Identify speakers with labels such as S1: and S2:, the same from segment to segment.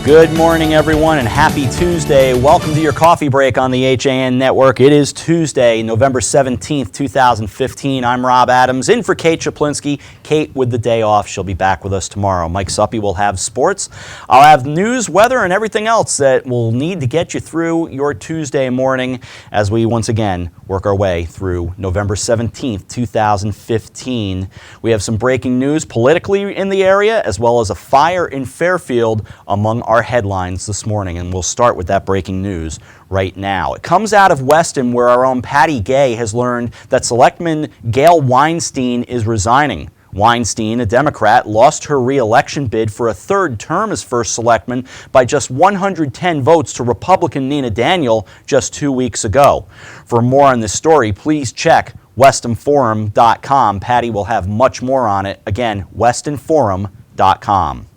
S1: Good morning, everyone, and happy Tuesday. Welcome to your coffee break on the HAN Network. It is Tuesday, November 17th, 2015. I'm Rob Adams, in for Kate Chaplinsky. Kate with the day off. She'll be back with us tomorrow. Mike Suppy will have sports. I'll have news, weather, and everything else that will need to get you through your Tuesday morning as we once again work our way through November 17th, 2015. We have some breaking news politically in the area, as well as a fire in Fairfield among our headlines this morning, and we'll start with that breaking news right now. It comes out of Weston, where our own Patty Gay has learned that Selectman Gail Weinstein is resigning. Weinstein, a Democrat, lost her re-election bid for a third term as first selectman by just 110 votes to Republican Nina Daniel just 2 weeks ago. For more on this story, please check westonforum.com. Patty will have much more on it. Again, westonforum.com.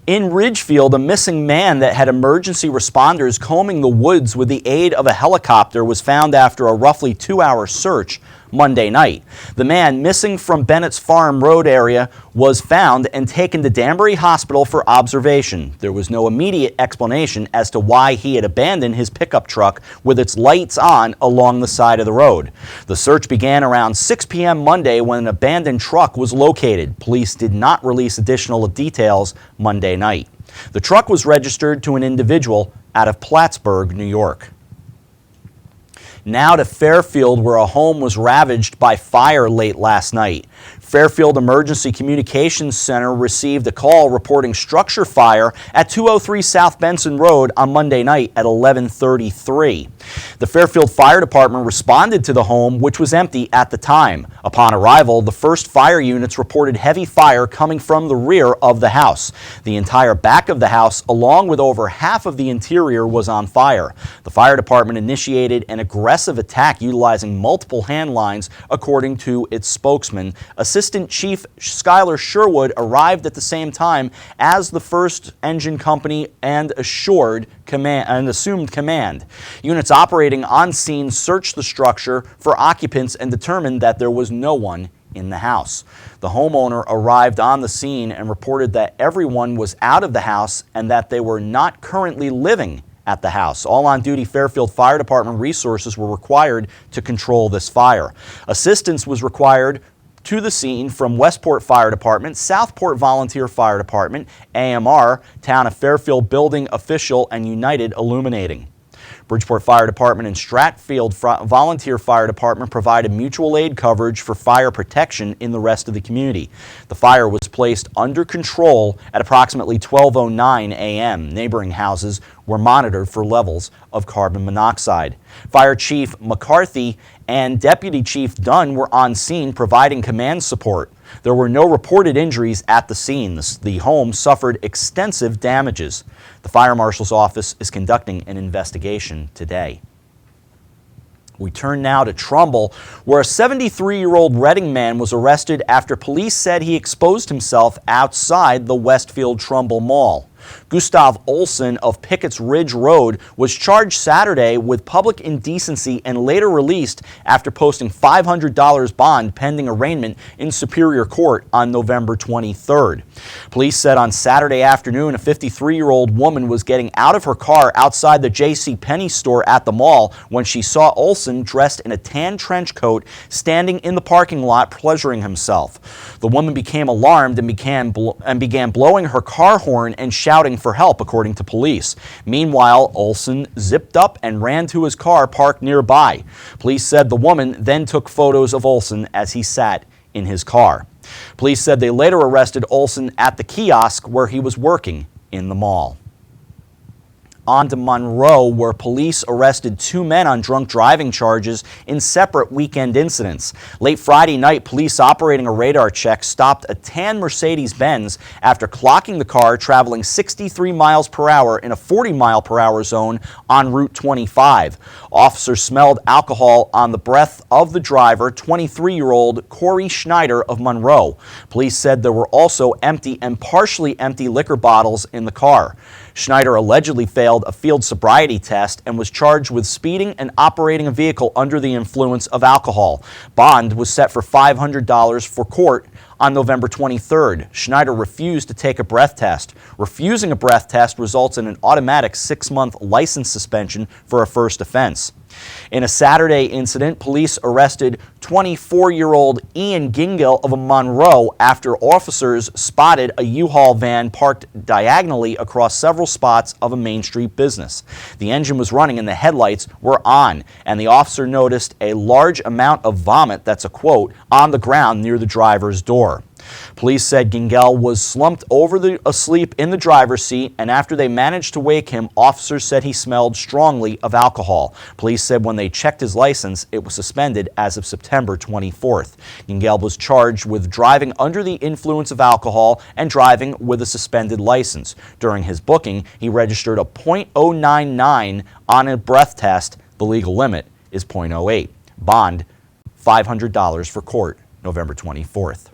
S1: In Ridgefield, a missing man that had emergency responders combing the woods with the aid of a helicopter was found after a roughly 2-hour search Monday night. The man, missing from Bennett's Farm Road area, was found and taken to Danbury Hospital for observation. There was no immediate explanation as to why he had abandoned his pickup truck with its lights on along the side of the road. The search began around 6 p.m. Monday when an abandoned truck was located. Police did not release additional details Monday night. The truck was registered to an individual out of Plattsburgh, New York. Now to Fairfield, where a home was ravaged by fire late last night. Fairfield Emergency Communications Center received a call reporting structure fire at 203 South Benson Road on Monday night at 11:33. The Fairfield Fire Department responded to the home, which was empty at the time. Upon arrival, the first fire units reported heavy fire coming from the rear of the house. The entire back of the house, along with over half of the interior, was on fire. The fire department initiated an aggressive attack utilizing multiple hand lines, according to its spokesman. Assistant Chief Skylar Sherwood arrived at the same time as the first engine company and assumed command. Units operating on scene searched the structure for occupants and determined that there was no one in the house. The homeowner arrived on the scene and reported that everyone was out of the house and that they were not currently living at the house. All on-duty Fairfield Fire Department resources were required to control this fire. Assistance was required to the scene from Westport Fire Department, Southport Volunteer Fire Department, AMR, Town of Fairfield Building Official, and United Illuminating. Bridgeport Fire Department and Stratfield Volunteer Fire Department provided mutual aid coverage for fire protection in the rest of the community. The fire was placed under control at approximately 12:09 a.m. Neighboring houses were monitored for levels of carbon monoxide. Fire Chief McCarthy and Deputy Chief Dunn were on scene providing command support. There were no reported injuries at the scene. The home suffered extensive damages. The Fire Marshal's office is conducting an investigation today. We turn now to Trumbull, where a 73-year-old Reading man was arrested after police said he exposed himself outside the Westfield Trumbull Mall. Gustav Olson of Pickett's Ridge Road was charged Saturday with public indecency and later released after posting $500 bond pending arraignment in Superior Court on November 23rd. Police said on Saturday afternoon a 53-year-old woman was getting out of her car outside the JCPenney store at the mall when she saw Olson dressed in a tan trench coat standing in the parking lot pleasuring himself. The woman became alarmed and began blowing her car horn and shouting for help, according to police. Meanwhile, Olson zipped up and ran to his car parked nearby. Police said the woman then took photos of Olson as he sat in his car. Police said they later arrested Olson at the kiosk where he was working in the mall. On to Monroe, where police arrested 2 men on drunk driving charges in separate weekend incidents. Late Friday night, police operating a radar check stopped a tan Mercedes-Benz after clocking the car traveling 63 miles per hour in a 40-mile-per-hour zone on Route 25. Officers smelled alcohol on the breath of the driver, 23-year-old Corey Schneider of Monroe. Police said there were also empty and partially empty liquor bottles in the car. Schneider allegedly failed a field sobriety test and was charged with speeding and operating a vehicle under the influence of alcohol. Bond was set for $500 for court on November 23rd. Schneider refused to take a breath test. Refusing a breath test results in an automatic 6-month license suspension for a first offense. In a Saturday incident, police arrested 24-year-old Ian Gingell of Monroe after officers spotted a U-Haul van parked diagonally across several spots of a Main Street business. The engine was running and the headlights were on, and the officer noticed a large amount of vomit, that's a quote, on the ground near the driver's door. Police said Gingell was slumped over asleep in the driver's seat, and after they managed to wake him, officers said he smelled strongly of alcohol. Police said when they checked his license, it was suspended as of September 24th. Gingell was charged with driving under the influence of alcohol and driving with a suspended license. During his booking, he registered a .099 on a breath test. The legal limit is .08. Bond, $500 for court, November 24th.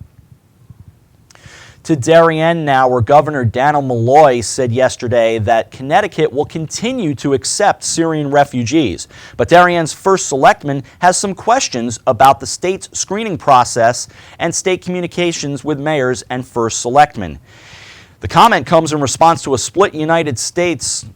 S1: To Darien now, where Governor Dannel Malloy said yesterday that Connecticut will continue to accept Syrian refugees. But Darien's first selectman has some questions about the state's screening process and state communications with mayors and first selectmen. The comment comes in response to a split United States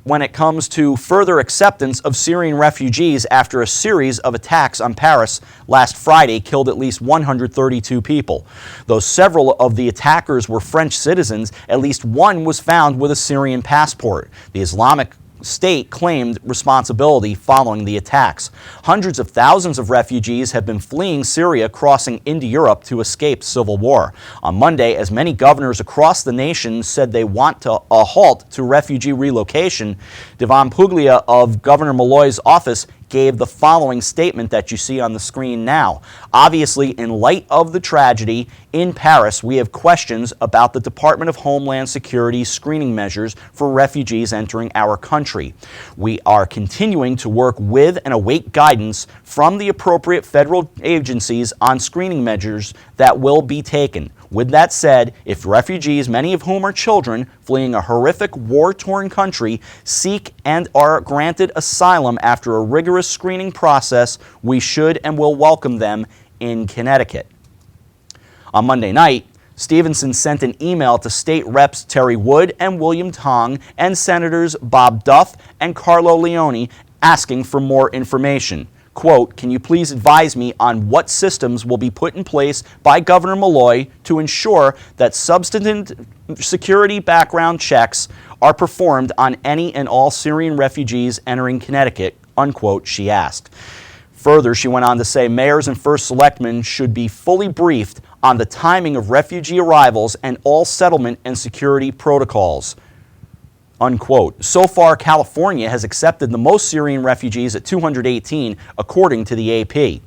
S1: when it comes to further acceptance of Syrian refugees after a series of attacks on Paris last Friday killed at least 132 people. Though several of the attackers were French citizens, at least one was found with a Syrian passport. The Islamic State claimed responsibility following the attacks. Hundreds of thousands of refugees have been fleeing Syria, crossing into Europe to escape civil war. On Monday, as many governors across the nation said they want a halt to refugee relocation, Devon Puglia of Governor Malloy's office gave the following statement that you see on the screen now. Obviously, in light of the tragedy in Paris, we have questions about the Department of Homeland Security's screening measures for refugees entering our country. We are continuing to work with and await guidance from the appropriate federal agencies on screening measures that will be taken. With that said, if refugees, many of whom are children, fleeing a horrific war-torn country, seek and are granted asylum after a rigorous screening process, we should and will welcome them in Connecticut. On Monday night, Stevenson sent an email to State Reps Terry Wood and William Tong and Senators Bob Duff and Carlo Leone asking for more information. Quote, can you please advise me on what systems will be put in place by Governor Malloy to ensure that substantive security background checks are performed on any and all Syrian refugees entering Connecticut, unquote, she asked. Further, she went on to say mayors and first selectmen should be fully briefed on the timing of refugee arrivals and all settlement and security protocols. Unquote. So far, California has accepted the most Syrian refugees at 218, according to the AP.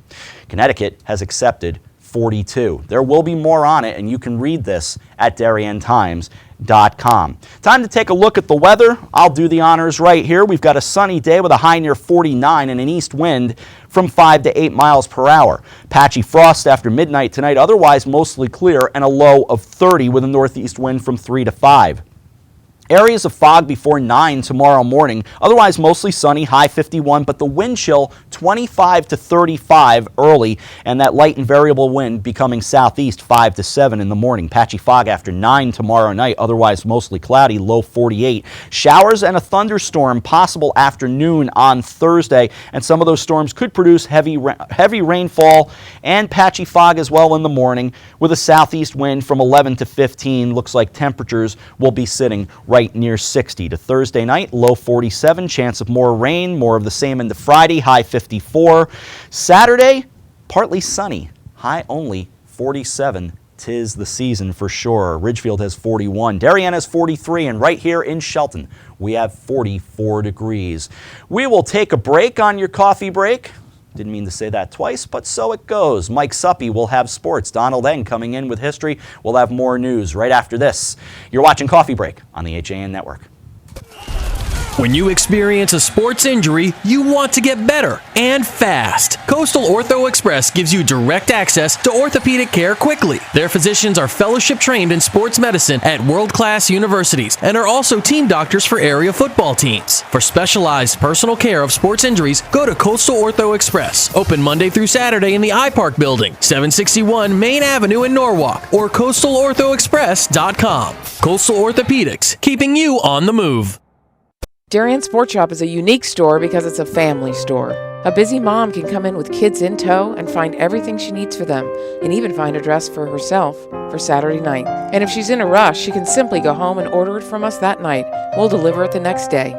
S1: Connecticut has accepted 42. There will be more on it, and you can read this at DarienTimes.com. Time to take a look at the weather. I'll do the honors right here. We've got a sunny day with a high near 49 and an east wind from 5 to 8 miles per hour. Patchy frost after midnight tonight, otherwise mostly clear, and a low of 30 with a northeast wind from 3 to 5. Areas of fog before 9 tomorrow morning, otherwise mostly sunny, high 51, but the wind chill 25 to 35 early, and that light and variable wind becoming southeast 5 to 7 in the morning. Patchy fog after 9 tomorrow night, otherwise mostly cloudy, low 48. Showers and a thunderstorm possible afternoon on Thursday, and some of those storms could produce heavy rainfall and patchy fog as well in the morning, with a southeast wind from 11 to 15. Looks like temperatures will be sitting right near 60. To Thursday night, low 47, chance of more rain, more of the same into Friday, high 54. Saturday, partly sunny, high only 47. 'Tis the season for sure. Ridgefield has 41, Darien has 43, and right here in Shelton, we have 44 degrees. We will take a break on your coffee break. Didn't mean to say that twice, but so it goes. Mike Suppy will have sports. Donald Eng coming in with history. We'll have more news right after this. You're watching Coffee Break on the HAN Network.
S2: When you experience a sports injury, you want to get better and fast. Coastal Ortho Express gives you direct access to orthopedic care quickly. Their physicians are fellowship trained in sports medicine at world-class universities and are also team doctors for area football teams. For specialized personal care of sports injuries, go to Coastal Ortho Express. Open Monday through Saturday in the iPark building, 761 Main Avenue in Norwalk, or coastalorthoexpress.com. Coastal Orthopedics, keeping you on the move.
S3: Darien Sport Shop is a unique store because it's a family store. A busy mom can come in with kids in tow and find everything she needs for them, and even find a dress for herself for Saturday night. And if she's in a rush, she can simply go home and order it from us that night. We'll deliver it the next day.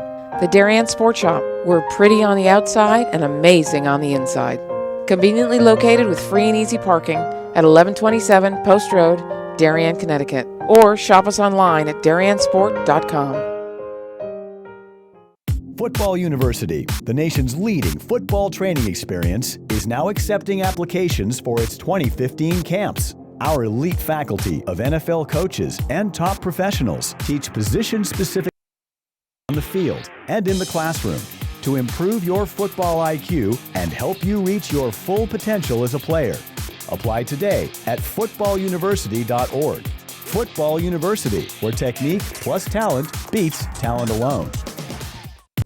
S3: The Darien Sport Shop. We're pretty on the outside and amazing on the inside. Conveniently located with free and easy parking at 1127 Post Road, Darien, Connecticut. Or shop us online at dariensport.com.
S4: Football University, the nation's leading football training experience, is now accepting applications for its 2015 camps. Our elite faculty of NFL coaches and top professionals teach position-specific on the field and in the classroom to improve your football IQ and help you reach your full potential as a player. Apply today at footballuniversity.org. Football University, where technique plus talent beats talent alone.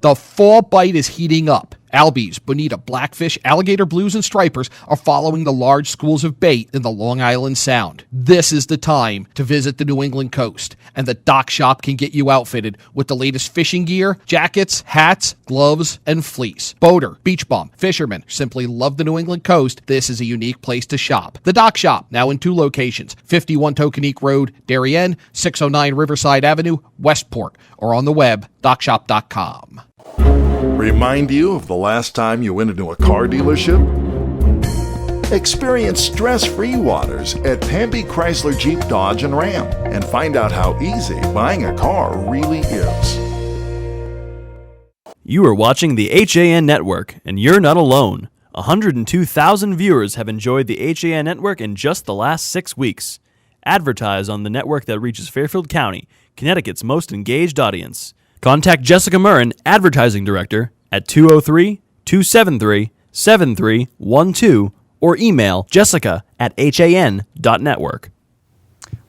S5: The fall bite is heating up. Albies, bonita, blackfish, alligator blues, and stripers are following the large schools of bait in the Long Island Sound. This is the time to visit the New England coast, and the Dock Shop can get you outfitted with the latest fishing gear, jackets, hats, gloves, and fleece. Boater, beach bum, fishermen simply love the New England coast. This is a unique place to shop. The Dock Shop, now in 2 locations, 51 Tokenique Road, Darien, 609 Riverside Avenue, Westport, or on the web, dockshop.com.
S6: Remind you of the last time you went into a car dealership? Experience stress-free waters at Pamby Chrysler Jeep Dodge and Ram and find out how easy buying a car really is.
S7: You are watching the HAN Network, and you're not alone. 102,000 viewers have enjoyed the HAN Network in just the last 6 weeks. Advertise on the network that reaches Fairfield County, Connecticut's most engaged audience. Contact Jessica Murrin, Advertising Director, at 203-273-7312 or email jessica@han.network.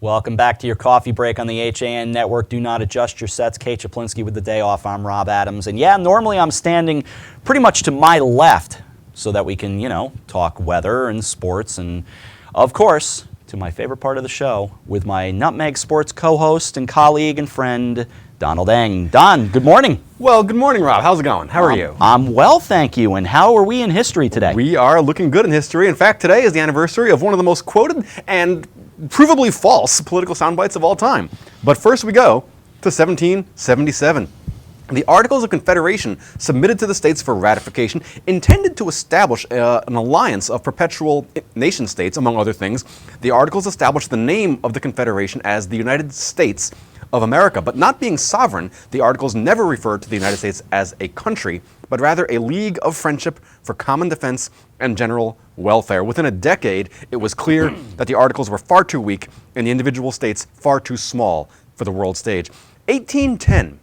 S1: Welcome back to your coffee break on the HAN Network. Do not adjust your sets. Kate Chaplinsky with the day off. I'm Rob Adams. And yeah, normally I'm standing pretty much to my left so that we can, talk weather and sports and, of course, to my favorite part of the show with my Nutmeg Sports co-host and colleague and friend, Donald Eng. Don, good morning.
S8: Well, good morning, Rob. How's it going? How are you?
S1: I'm well, thank you. And how are we in history today?
S8: We are looking good in history. In fact, today is the anniversary of one of the most quoted and provably false political soundbites of all time. But first we go to 1777. The Articles of Confederation submitted to the states for ratification intended to establish an alliance of perpetual nation states, among other things. The Articles established the name of the Confederation as the United States of America, but not being sovereign, the Articles never referred to the United States as a country, but rather a league of friendship for common defense and general welfare. Within a decade, it was clear that the Articles were far too weak and the individual states far too small for the world stage. 1810,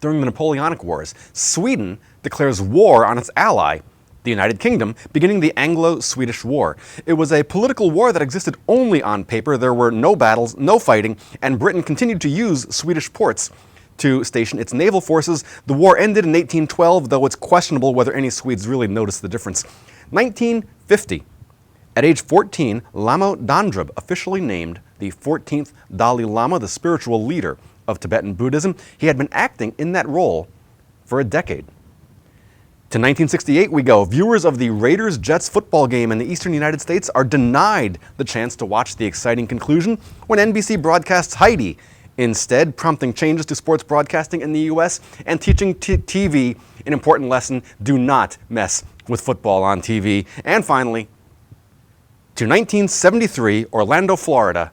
S8: during the Napoleonic Wars, Sweden declares war on its ally, the United Kingdom, beginning the Anglo-Swedish War. It was a political war that existed only on paper. There were no battles, no fighting, and Britain continued to use Swedish ports to station its naval forces. The war ended in 1812, though it's questionable whether any Swedes really noticed the difference. 1950. At age 14, Lamo Dandrup officially named the 14th Dalai Lama the spiritual leader of Tibetan Buddhism. He had been acting in that role for a decade. To 1968 we go. Viewers of the Raiders-Jets football game in the eastern United States are denied the chance to watch the exciting conclusion when NBC broadcasts Heidi, instead prompting changes to sports broadcasting in the U.S. and teaching TV an important lesson: do not mess with football on TV. And finally, to 1973, Orlando, Florida,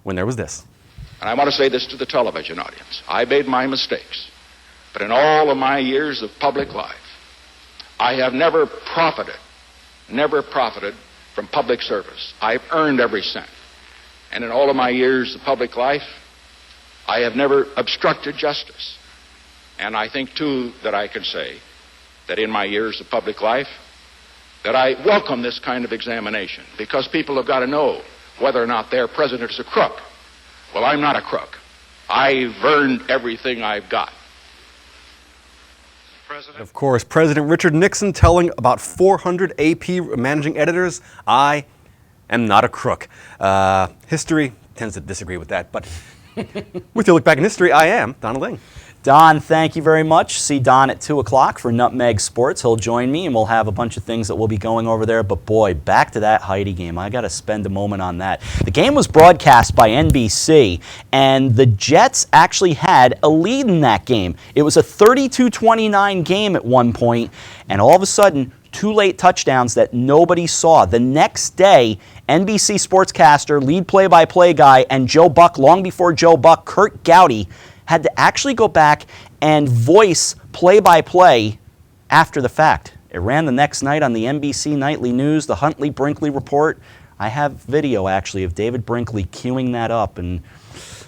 S8: when there was this.
S9: And I want to say this to the television audience. I made my mistakes, but in all of my years of public life, I have never profited from public service. I've earned every cent. And in all of my years of public life, I have never obstructed justice. And I think, too, that I can say that in my years of public life, that I welcome this kind of examination, because people have got to know whether or not their president is a crook. Well, I'm not a crook. I've earned everything I've got.
S8: Of course, President Richard Nixon telling about 400 AP managing editors, I am not a crook. History tends to disagree with that, but with your look back in history, I am Donald Ling.
S1: Don, thank you very much. See Don at 2 o'clock for Nutmeg Sports. He'll join me, and we'll have a bunch of things that we'll be going over there. But boy, back to that Heidi game. I got to spend a moment on that. The game was broadcast by NBC, and the Jets actually had a lead in that game. It was a 32-29 game at one point, and all of a sudden, 2 late touchdowns that nobody saw. The next day, NBC sportscaster, lead play-by-play guy, and Joe Buck, long before Joe Buck, Kurt Gowdy, had to actually go back and voice play-by-play after the fact. It ran the next night on the NBC Nightly News, the Huntley-Brinkley Report. I have video, actually, of David Brinkley queuing that up, and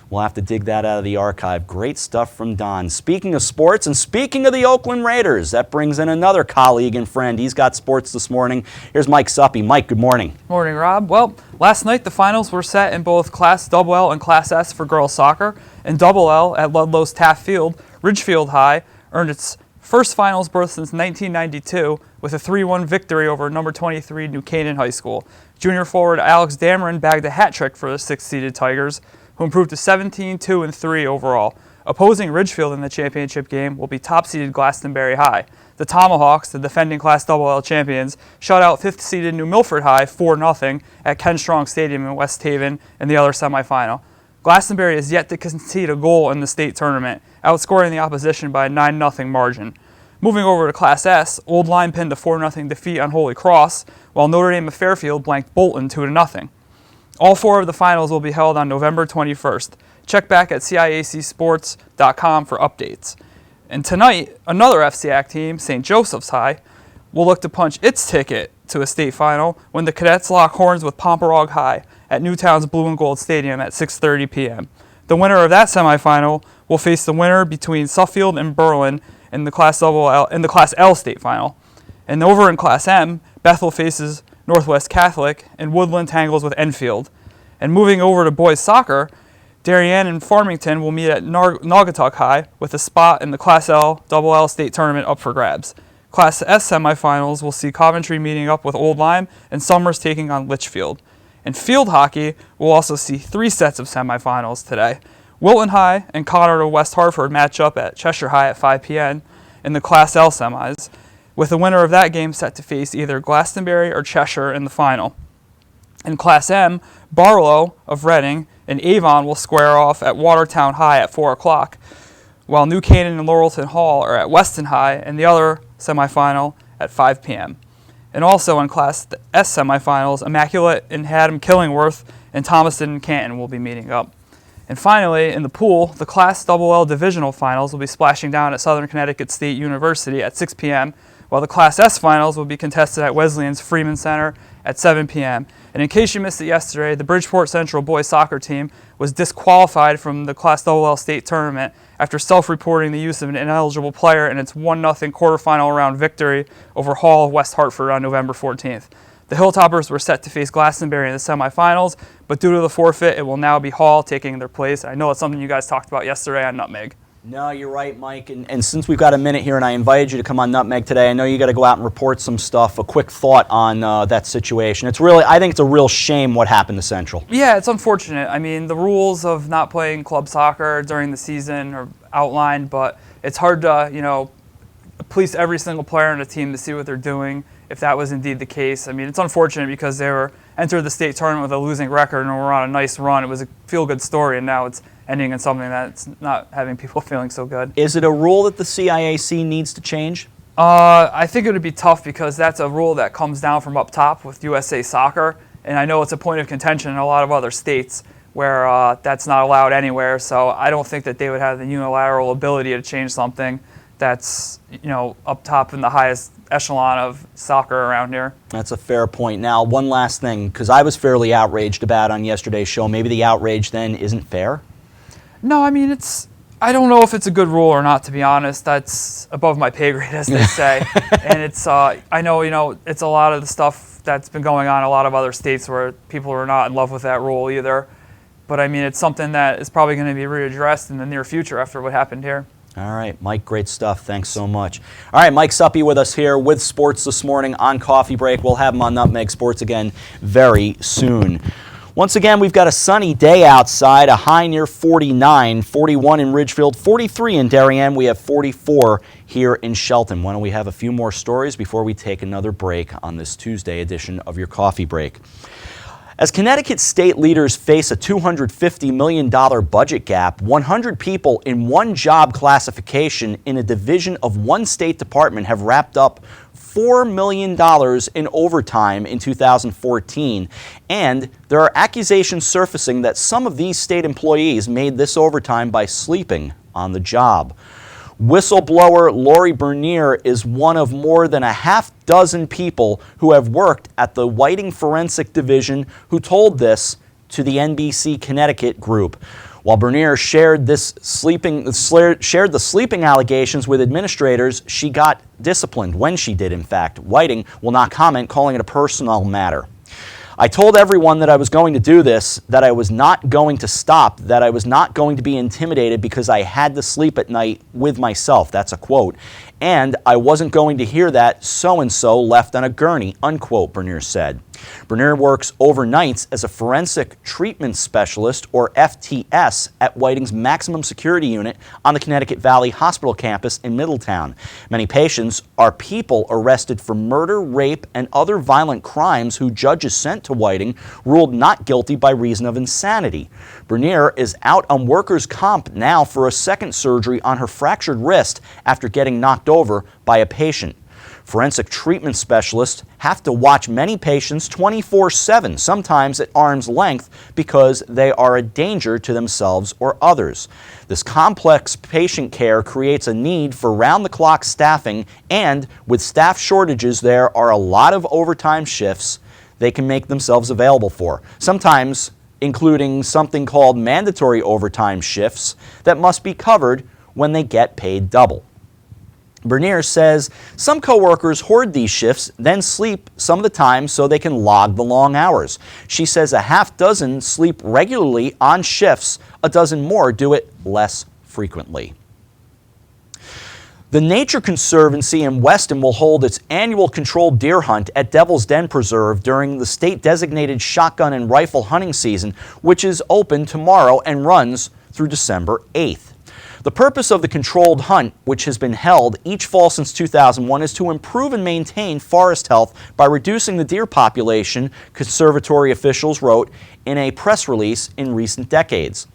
S1: we'll have to dig that out of the archive. Great stuff from Don. Speaking of sports, and speaking of the Oakland Raiders, that brings in another colleague and friend. He's got sports this morning. Here's Mike Suppy. Mike, good morning.
S10: Morning, Rob. Well, last night the finals were set in both Class L and Class S for girls soccer. In L at Ludlow's Taft Field, Ridgefield High earned its first finals berth since 1992 with a 3-1 victory over number 23 New Canaan High School. Junior forward Alex Dameron bagged a hat trick for the 6th-seeded Tigers, who improved to 17-2-3 overall. Opposing Ridgefield in the championship game will be top-seeded Glastonbury High. The Tomahawks, the defending Class L champions, shut out 5th-seeded New Milford High 4-0 at Ken Strong Stadium in West Haven in the other semifinal. Glastonbury is yet to concede a goal in the state tournament, outscoring the opposition by a 9-0 margin. Moving over to Class S, Old Lyme pinned a 4-0 defeat on Holy Cross, while Notre Dame of Fairfield blanked Bolton 2-0. All 4 of the finals will be held on November 21st. Check back at ciacsports.com for updates. And tonight, another FCAC team, St. Joseph's High, will look to punch its ticket to a state final when the Cadets lock horns with Pomperog High at Newtown's Blue and Gold Stadium at 6:30 p.m. The winner of that semifinal will face the winner between Suffield and Berlin in the Class L state final. And over in Class M, Bethel faces Northwest Catholic, and Woodland tangles with Enfield. And moving over to boys soccer, Darien and Farmington will meet at Naugatuck High with a spot in the Class L state tournament up for grabs. Class S semifinals will see Coventry meeting up with Old Lyme and Summers taking on Litchfield. And field hockey will also see 3 sets of semifinals today. Wilton High and Conard of West Hartford match up at Cheshire High at 5 p.m. in the Class L semis, with the winner of that game set to face either Glastonbury or Cheshire in the final. In Class M, Barlow of Reading and Avon will square off at Watertown High at 4 o'clock, while New Canaan and Laurelton Hall are at Weston High in the other semifinal at 5 p.m. And also in Class S semifinals, Immaculate and Haddam Killingworth and Thomaston and Canton will be meeting up. And finally, in the pool, the Class L divisional finals will be splashing down at Southern Connecticut State University at 6 p.m., while the Class S finals will be contested at Wesleyan's Freeman Center at 7 p.m. And in case you missed it yesterday, the Bridgeport Central boys soccer team was disqualified from the Class L state tournament after self-reporting the use of an ineligible player in its 1-0 quarterfinal round victory over Hall of West Hartford on November 14th. The Hilltoppers were set to face Glastonbury in the semifinals, but due to the forfeit, it will now be Hall taking their place. I know it's something you guys talked about yesterday on Nutmeg.
S1: No, you're right, Mike. And since we've got a minute here and I invited you to come on Nutmeg today, I know you got to go out and report some stuff. A quick thought on that situation. I think it's a real shame what happened to Central.
S10: Yeah, it's unfortunate. I mean, the rules of not playing club soccer during the season are outlined, but it's hard to, police every single player on the team to see what they're doing, if that was indeed the case. I mean, it's unfortunate because they entered the state tournament with a losing record and were on a nice run. It was a feel-good story, and now it's ending in something that's not having people feeling so good.
S1: Is it a rule that the CIAC needs to change?
S10: I think it would be tough because that's a rule that comes down from up top with USA Soccer, and I know it's a point of contention in a lot of other states where that's not allowed anywhere, so I don't think that they would have the unilateral ability to change something that's up top in the highest echelon of soccer around here.
S1: That's a fair point. Now, one last thing, because I was fairly outraged about on yesterday's show. Maybe the outrage then isn't fair?
S10: No, I mean, it's I don't know if it's a good rule or not, to be honest. That's above my pay grade, as they say. And it's, I know, it's a lot of the stuff that's been going on in a lot of other states where people are not in love with that rule either. But I mean, it's something that is probably going to be readdressed in the near future after what happened here.
S1: All right, Mike, great stuff. Thanks so much. All right, Mike Suppy with us here with sports this morning on Coffee Break. We'll have him on Nutmeg Sports again very soon. Once again, we've got a sunny day outside, a high near 49, 41 in Ridgefield, 43 in Darien. We have 44 here in Shelton. Why don't we have a few more stories before we take another break on this Tuesday edition of your Coffee Break. As Connecticut state leaders face a $250 million budget gap, 100 people in one job classification in a division of one state department have wrapped up $4 million in overtime in 2014, and there are accusations surfacing that some of these state employees made this overtime by sleeping on the job. Whistleblower Lori Bernier is one of more than a half dozen people who have worked at the Whiting Forensic Division who told this to the NBC Connecticut group. While Bernier shared the sleeping allegations with administrators, she got disciplined when she did, in fact. Whiting will not comment, calling it a personal matter. I told everyone that I was going to do this, that I was not going to stop, that I was not going to be intimidated because I had to sleep at night with myself. That's a quote. And I wasn't going to hear that so-and-so left on a gurney, unquote, Bernier said. Bernier works overnights as a forensic treatment specialist, or FTS, at Whiting's Maximum Security Unit on the Connecticut Valley Hospital campus in Middletown. Many patients are people arrested for murder, rape, and other violent crimes who judges sent to Whiting ruled not guilty by reason of insanity. Bernier is out on workers' comp now for a second surgery on her fractured wrist after getting knocked over by a patient. Forensic treatment specialists have to watch many patients 24/7, sometimes at arm's length, because they are a danger to themselves or others. This complex patient care creates a need for round-the-clock staffing, and with staff shortages, there are a lot of overtime shifts they can make themselves available for, sometimes including something called mandatory overtime shifts that must be covered when they get paid double. Bernier says some coworkers hoard these shifts, then sleep some of the time so they can log the long hours. She says a half dozen sleep regularly on shifts, a dozen more do it less frequently. The Nature Conservancy in Weston will hold its annual controlled deer hunt at Devil's Den Preserve during the state-designated shotgun and rifle hunting season, which is open tomorrow and runs through December 8th. The purpose of the controlled hunt, which has been held each fall since 2001, is to improve and maintain forest health by reducing the deer population, conservatory officials wrote in a press release in recent decades.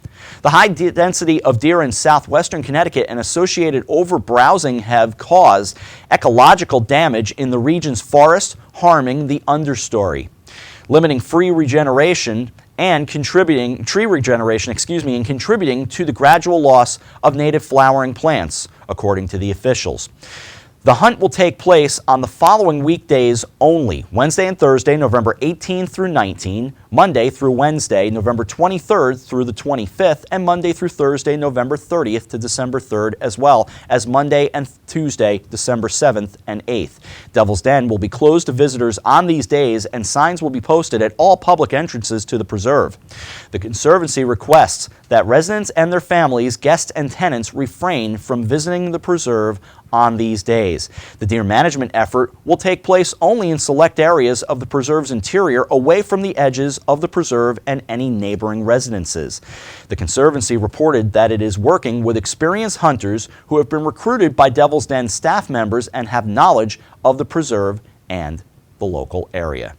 S1: The high density of deer in southwestern Connecticut and associated overbrowsing have caused ecological damage in the region's forest, harming the understory, limiting tree regeneration and contributing to the gradual loss of native flowering plants, according to the officials. The hunt will take place on the following weekdays only: Wednesday and Thursday, November 18 through 19, Monday through Wednesday, November 23rd through the 25th, and Monday through Thursday, November 30th to December 3rd, as well as Monday and Tuesday, December 7th and 8th. Devil's Den will be closed to visitors on these days, and signs will be posted at all public entrances to the preserve. The Conservancy requests that residents and their families, guests and tenants refrain from visiting the preserve on these days. The deer management effort will take place only in select areas of the preserve's interior, away from the edges of the preserve and any neighboring residences. The Conservancy reported that it is working with experienced hunters who have been recruited by Devil's Den staff members and have knowledge of the preserve and the local area.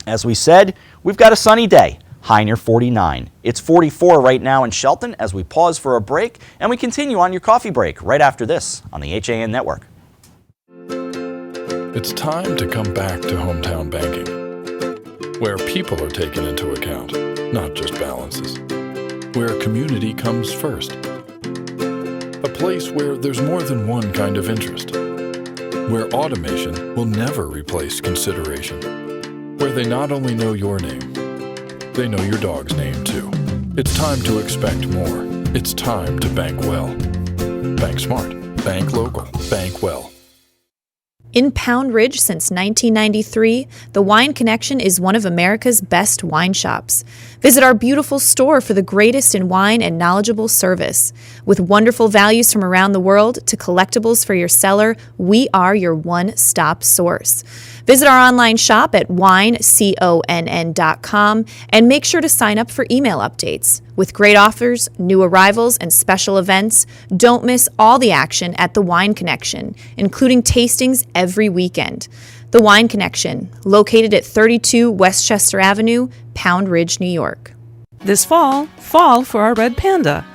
S1: As we said, we've got a sunny day. High near 49. It's 44 right now in Shelton as we pause for a break, and we continue on your coffee break right after this on the HAN Network.
S11: It's time to come back to hometown banking, where people are taken into account, not just balances, where community comes first, a place where there's more than one kind of interest, where automation will never replace consideration, where they not only know your name, they know your dog's name too. It's time to expect more It's time to bank well. Bank smart. Bank local. Bank well.
S12: In Pound Ridge since 1993, the Wine Connection is one of America's best wine shops. Visit our beautiful store for the greatest in wine and knowledgeable service. With wonderful values from around the world to collectibles for your cellar, we are your one-stop source. Visit our online shop at wineconn.com and make sure to sign up for email updates. With great offers, new arrivals, and special events, don't miss all the action at The Wine Connection, including tastings every weekend. The Wine Connection, located at 32 Westchester Avenue, Pound Ridge, New York.
S13: This fall for our red panda.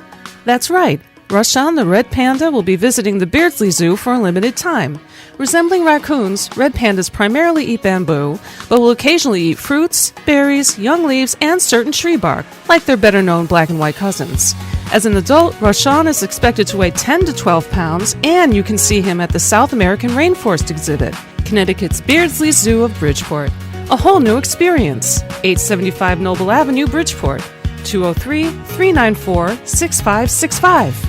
S13: That's right, Rashawn the red panda will be visiting the Beardsley Zoo for a limited time. Resembling raccoons, red pandas primarily eat bamboo, but will occasionally eat fruits, berries, young leaves, and certain tree bark, like their better-known black and white cousins. As an adult, Rashawn is expected to weigh 10 to 12 pounds, and you can see him at the South American Rainforest exhibit, Connecticut's Beardsley Zoo of Bridgeport. A whole new experience. 875 Noble Avenue, Bridgeport. 203-394-6565.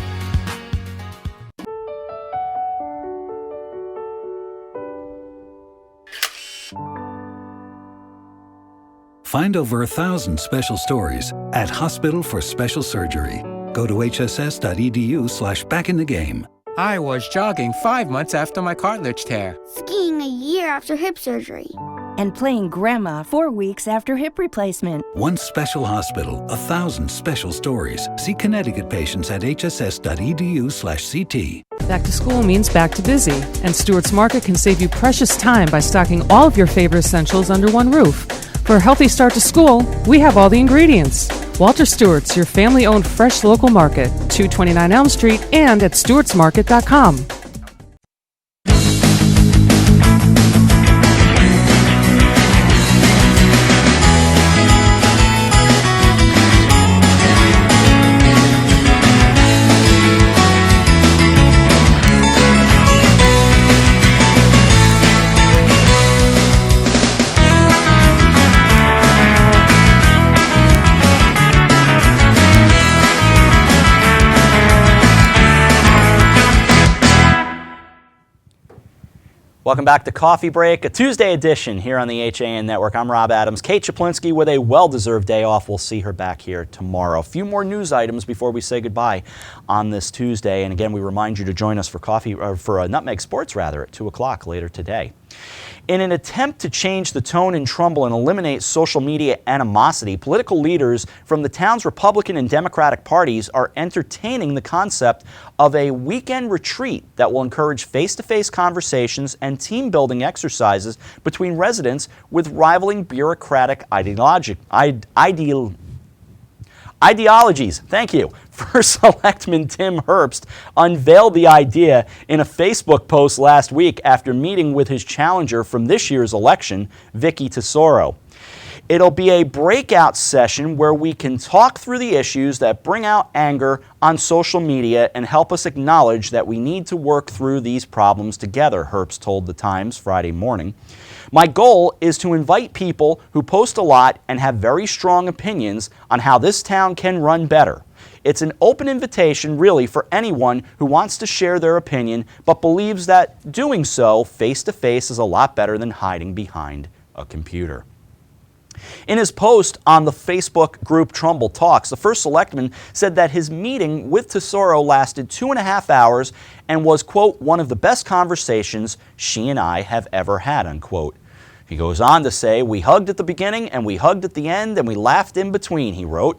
S14: Find over 1,000 special stories at Hospital for Special Surgery. Go to hss.edu/backinthe-game.
S15: I was jogging 5 months after my cartilage tear.
S16: Skiing a year after hip surgery.
S17: And playing grandma 4 weeks after hip replacement.
S14: One special hospital, 1,000 special stories. See Connecticut patients at hss.edu/CT.
S13: Back to school means back to busy, and Stewart's Market can save you precious time by stocking all of your favorite essentials under one roof. For a healthy start to school, we have all the ingredients. Walter Stewart's, your family-owned fresh local market, 229 Elm Street and at stewartsmarket.com.
S1: Welcome back to Coffee Break, a Tuesday edition here on the HAN Network. I'm Rob Adams. Kate Chaplinsky with a well-deserved day off. We'll see her back here tomorrow. A few more news items before we say goodbye on this Tuesday. And again, we remind you to join us for Nutmeg Sports at 2 o'clock later today. In an attempt to change the tone in Trumbull and eliminate social media animosity, political leaders from the town's Republican and Democratic parties are entertaining the concept of a weekend retreat that will encourage face-to-face conversations and team-building exercises between residents with rivaling bureaucratic ideologies. Thank you. First Selectman Tim Herbst unveiled the idea in a Facebook post last week after meeting with his challenger from this year's election, Vicky Tesoro. It'll be a breakout session where we can talk through the issues that bring out anger on social media and help us acknowledge that we need to work through these problems together, Herbst told The Times Friday morning. My goal is to invite people who post a lot and have very strong opinions on how this town can run better. It's an open invitation, really, for anyone who wants to share their opinion but believes that doing so face-to-face is a lot better than hiding behind a computer. In his post on the Facebook group Trumbull Talks, the first selectman said that his meeting with Tesoro lasted 2.5 hours and was, quote, one of the best conversations she and I have ever had, unquote. He goes on to say, we hugged at the beginning and we hugged at the end and we laughed in between, he wrote.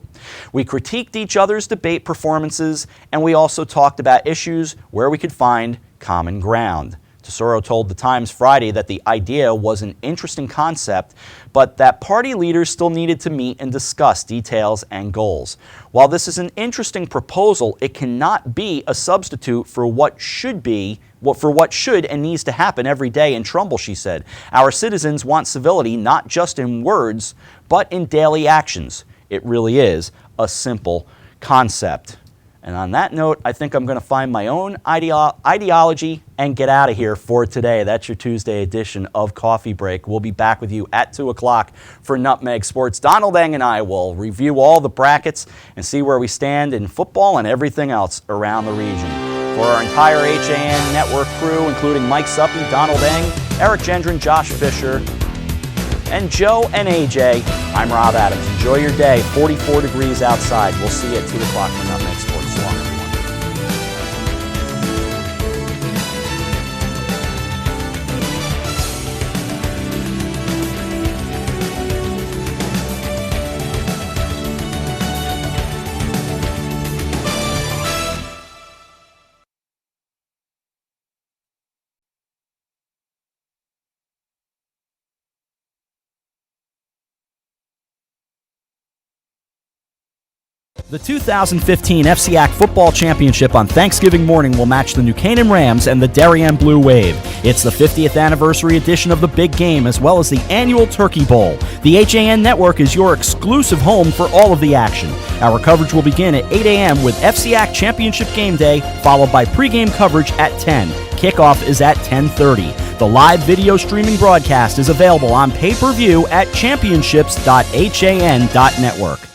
S1: We critiqued each other's debate performances and we also talked about issues where we could find common ground. Tesoro told The Times Friday that the idea was an interesting concept, but that party leaders still needed to meet and discuss details and goals. While this is an interesting proposal, it cannot be a substitute for what should and needs to happen every day in Trumbull, she said. Our citizens want civility not just in words, but in daily actions. It really is a simple concept. And on that note, I think I'm going to find my own ideology and get out of here for today. That's your Tuesday edition of Coffee Break. We'll be back with you at 2 o'clock for Nutmeg Sports. Donald Eng and I will review all the brackets and see where we stand in football and everything else around the region. For our entire HAN network crew, including Mike Suppy, Donald Eng, Eric Gendron, Josh Fisher, and Joe and AJ, I'm Rob Adams. Enjoy your day. 44 degrees outside. We'll see you at 2 o'clock for Nutmeg Sports. So long, everyone. The 2015 FCAC Football Championship on Thanksgiving morning will match the New Canaan Rams and the Darien Blue Wave. It's the 50th anniversary edition of the big game, as well as the annual Turkey Bowl. The HAN Network is your exclusive home for all of the action. Our coverage will begin at 8 a.m. with FCAC Championship Game Day, followed by pregame coverage at 10. Kickoff is at 10:30. The live video streaming broadcast is available on pay-per-view at championships.han.network.